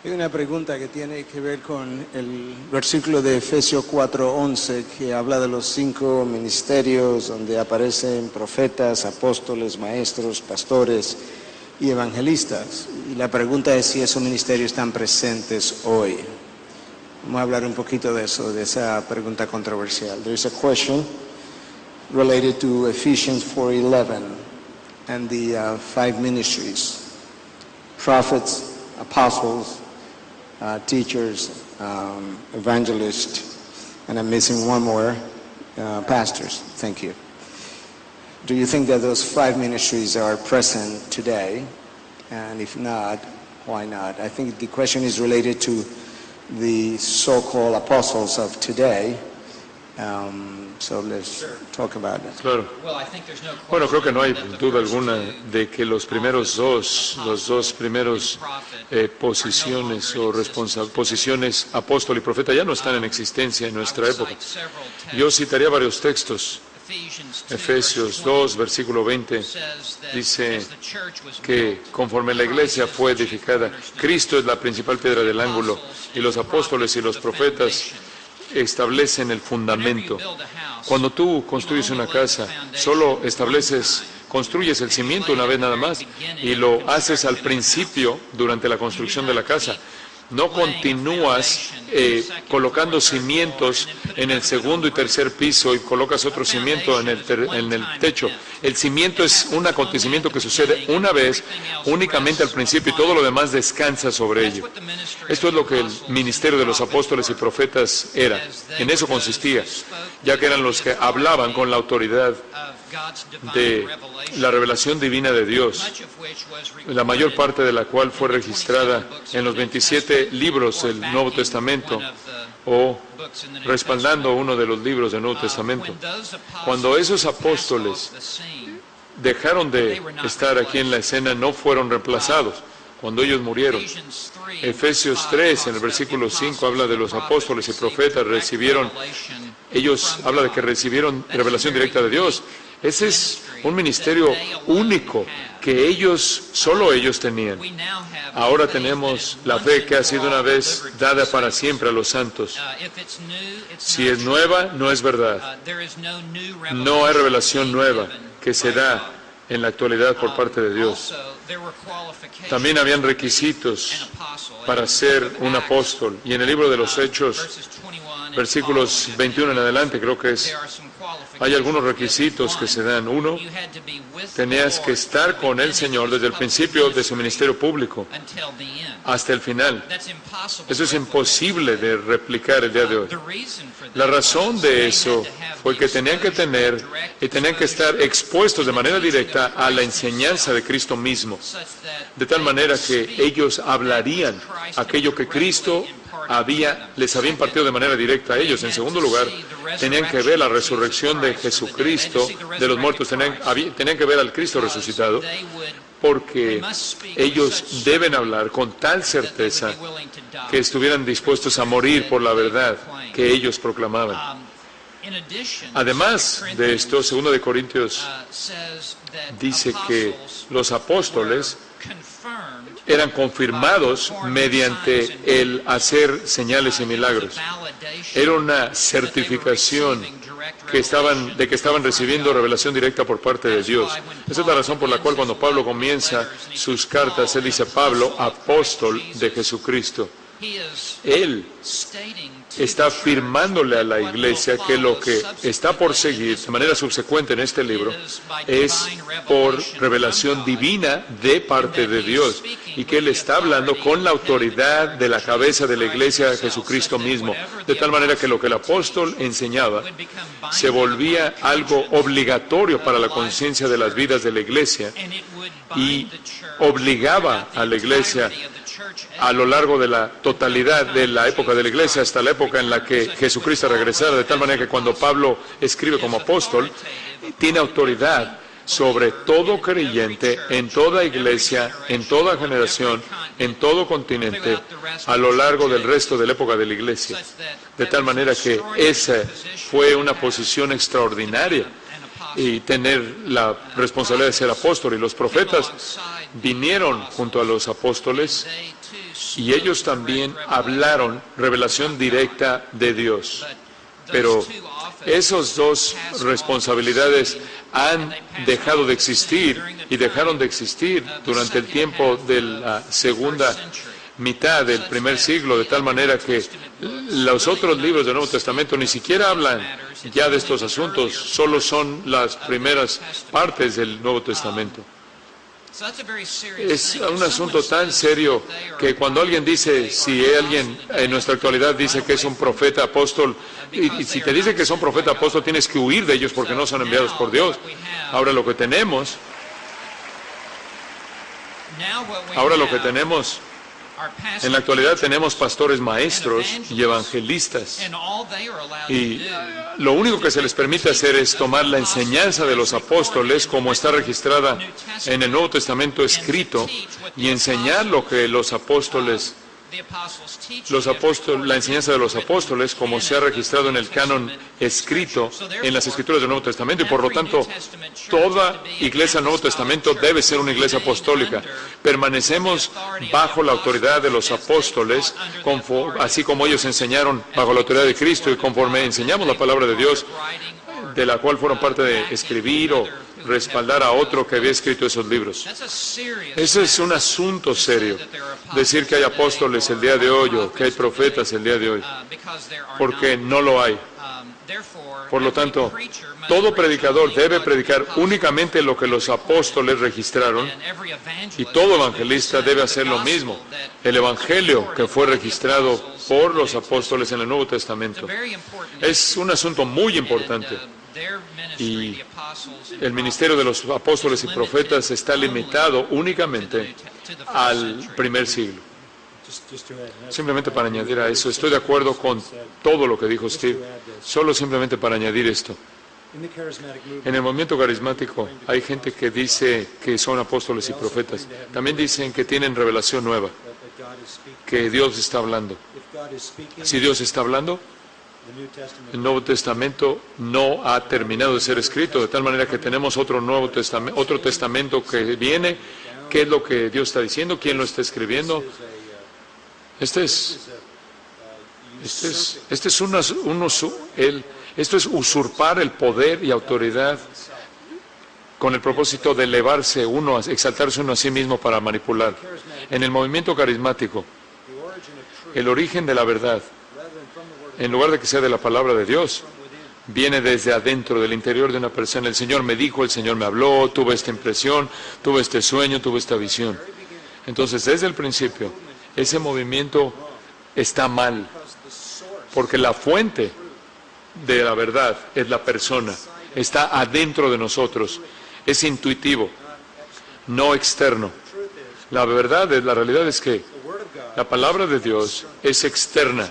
Hay una pregunta que tiene que ver con el versículo de Efesios 4:11 que habla de los 5 ministerios donde aparecen profetas, apóstoles, maestros, pastores y evangelistas. Y la pregunta es si esos ministerios están presentes hoy. Vamos a hablar un poquito de eso, de esa pregunta controversial. There is a question related to Ephesians 4:11 and the 5 ministries: prophets, apostles, teachers, evangelists, and I'm missing one more, pastors. Thank you. Do you think that those 5 ministries are present today? And if not, why not? I think the question is related to the so-called apostles of today. So let's talk about it. Claro. Bueno, creo que no hay duda alguna de que los dos primeros posiciones o posiciones apóstol y profeta ya no están en existencia en nuestra época. Yo citaría varios textos. Efesios 2, versículo 20, dice que conforme la iglesia fue edificada, Cristo es la principal piedra del ángulo y los apóstoles y los profetas establecen el fundamento. Cuando tú construyes una casa, solo construyes el cimiento una vez nada más y lo haces al principio durante la construcción de la casa. No continúas colocando cimientos en el segundo y tercer piso y colocas otro cimiento en el techo. El cimiento es un acontecimiento que sucede una vez, únicamente al principio, y todo lo demás descansa sobre ello. Esto es lo que el ministerio de los apóstoles y profetas era. En eso consistía, ya que eran los que hablaban con la autoridad de la revelación divina de Dios, la mayor parte de la cual fue registrada en los 27 libros del Nuevo Testamento o respaldando uno de los libros del Nuevo Testamento. Cuando esos apóstoles dejaron de estar aquí en la escena, no fueron reemplazados. Cuando ellos murieron, Efesios 3, en el versículo 5, habla de los apóstoles y profetas habla de que recibieron revelación directa de Dios. Ese es un ministerio único que solo ellos tenían. Ahora tenemos la fe que ha sido una vez dada para siempre a los santos. Si es nueva, no es verdad. No hay revelación nueva que se da en la actualidad por parte de Dios. También habían requisitos para ser un apóstol. Y en el libro de los Hechos, versículos 21 en adelante, creo que hay algunos requisitos que se dan. Uno, tenías que estar con el Señor desde el principio de su ministerio público hasta el final. Eso es imposible de replicar el día de hoy. La razón de eso fue que tenían que estar expuestos de manera directa a la enseñanza de Cristo mismo, de tal manera que ellos hablarían aquello que Cristo les había impartido de manera directa a ellos. En segundo lugar, tenían que ver la resurrección de Jesucristo de los muertos, tenían que ver al Cristo resucitado, porque ellos deben hablar con tal certeza que estuvieran dispuestos a morir por la verdad que ellos proclamaban. Además de esto, 2 de Corintios dice que los apóstoles eran confirmados mediante el hacer señales y milagros. Era una certificación de que estaban recibiendo revelación directa por parte de Dios. Esa es la razón por la cual cuando Pablo comienza sus cartas, él dice: Pablo, apóstol de Jesucristo. Él está afirmándole a la iglesia que lo que está por seguir de manera subsecuente en este libro es por revelación divina de parte de Dios, y que Él está hablando con la autoridad de la cabeza de la iglesia, Jesucristo mismo, de tal manera que lo que el apóstol enseñaba se volvía algo obligatorio para la conciencia de las vidas de la iglesia y obligaba a la iglesia a lo largo de la totalidad de la época de la iglesia hasta la época en la que Jesucristo regresara, de tal manera que cuando Pablo escribe como apóstol, tiene autoridad sobre todo creyente, en toda iglesia, en toda generación, en todo continente, a lo largo del resto de la época de la iglesia. De tal manera que esa fue una posición extraordinaria, y tener la responsabilidad de ser apóstol. Y los profetas vinieron junto a los apóstoles y ellos también hablaron revelación directa de Dios. Pero esas dos responsabilidades han dejado de existir y dejaron de existir durante el tiempo de la segunda mitad del primer siglo, de tal manera que los otros libros del Nuevo Testamento ni siquiera hablan ya de estos asuntos, solo son las primeras partes del Nuevo Testamento. Es un asunto tan serio que cuando alguien dice, si alguien en nuestra actualidad dice que es un profeta apóstol, y si te dice que son profeta apóstol, tienes que huir de ellos porque no son enviados por Dios. Ahora lo que tenemos en la actualidad tenemos pastores maestros y evangelistas, y lo único que se les permite hacer es tomar la enseñanza de los apóstoles como está registrada en el Nuevo Testamento escrito y enseñar lo que la enseñanza de los apóstoles como se ha registrado en el canon escrito en las escrituras del Nuevo Testamento, y por lo tanto toda iglesia del Nuevo Testamento debe ser una iglesia apostólica. Permanecemos bajo la autoridad de los apóstoles, así como ellos enseñaron bajo la autoridad de Cristo, y conforme enseñamos la palabra de Dios, de la cual fueron parte de escribir o respaldar a otro que había escrito esos libros. Ese es un asunto serio, decir que hay apóstoles el día de hoy o que hay profetas el día de hoy, porque no lo hay. Por lo tanto, todo predicador debe predicar únicamente lo que los apóstoles registraron, y todo evangelista debe hacer lo mismo, el evangelio que fue registrado por los apóstoles en el Nuevo Testamento. Es un asunto muy importante, y el ministerio de los apóstoles y profetas está limitado únicamente al primer siglo. Simplemente para añadir a eso, estoy de acuerdo con todo lo que dijo Steve, solo simplemente para añadir esto. En el movimiento carismático hay gente que dice que son apóstoles y profetas. También dicen que tienen revelación nueva, que Dios está hablando. Si Dios está hablando, el Nuevo Testamento no ha terminado de ser escrito, de tal manera que tenemos otro testamento que viene. ¿Qué es lo que Dios está diciendo? ¿Quién lo está escribiendo? Esto es usurpar el poder y autoridad con el propósito de elevarse uno, exaltarse uno a sí mismo para manipular. En el movimiento carismático, el origen de la verdad, en lugar de que sea de la palabra de Dios, viene desde adentro, del interior de una persona. El Señor me dijo, el Señor me habló, tuve esta impresión, tuve este sueño, tuve esta visión. Entonces, desde el principio, ese movimiento está mal, porque la fuente de la verdad es la persona, está adentro de nosotros, es intuitivo, no externo. La realidad es que la palabra de Dios es externa,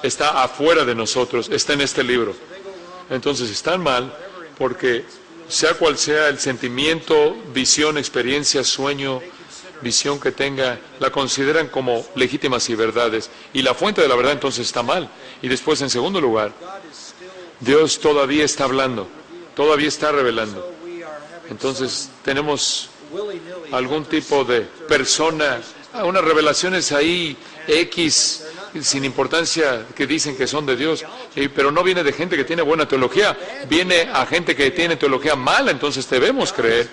está afuera de nosotros, está en este libro. Entonces están mal porque sea cual sea el sentimiento, visión, experiencia, sueño, visión que tenga, la consideran como legítimas y verdades, y la fuente de la verdad entonces está mal. Y después, en segundo lugar, Dios todavía está hablando, todavía está revelando. Entonces tenemos algún tipo de persona, unas revelaciones ahí X, sin importancia, que dicen que son de Dios, pero no viene de gente que tiene buena teología, viene a gente que tiene teología mala. Entonces debemos creer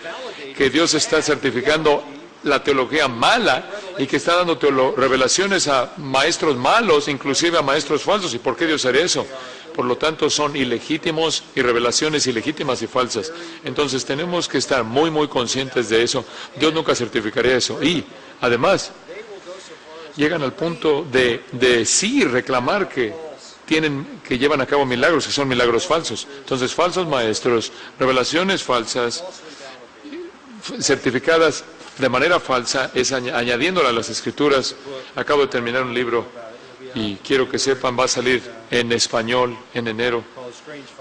que Dios está certificando la teología mala y que está dando revelaciones a maestros malos, inclusive a maestros falsos. ¿Y por qué Dios haría eso? Por lo tanto, son ilegítimos y revelaciones ilegítimas y falsas. Entonces tenemos que estar muy, muy conscientes de eso. Dios nunca certificaría eso. Y, además, llegan al punto de sí reclamar que llevan a cabo milagros, que son milagros falsos. Entonces, falsos maestros, revelaciones falsas, certificadas de manera falsa, es añadiéndola a las Escrituras. Acabo de terminar un libro y quiero que sepan, va a salir en español en enero,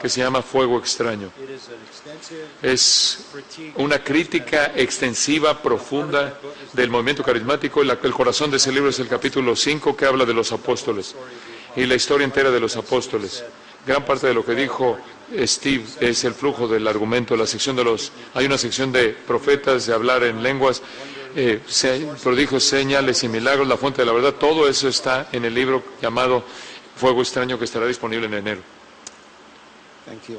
que se llama Fuego Extraño. Es una crítica extensiva, profunda del movimiento carismático. El corazón de ese libro es el capítulo 5, que habla de los apóstoles y la historia entera de los apóstoles. Gran parte de lo que dijo Steve es el flujo del argumento, hay una sección de profetas, de hablar en lenguas, prodigios, señales y milagros, la fuente de la verdad, todo eso está en el libro llamado Fuego Extraño, que estará disponible en enero. Thank you.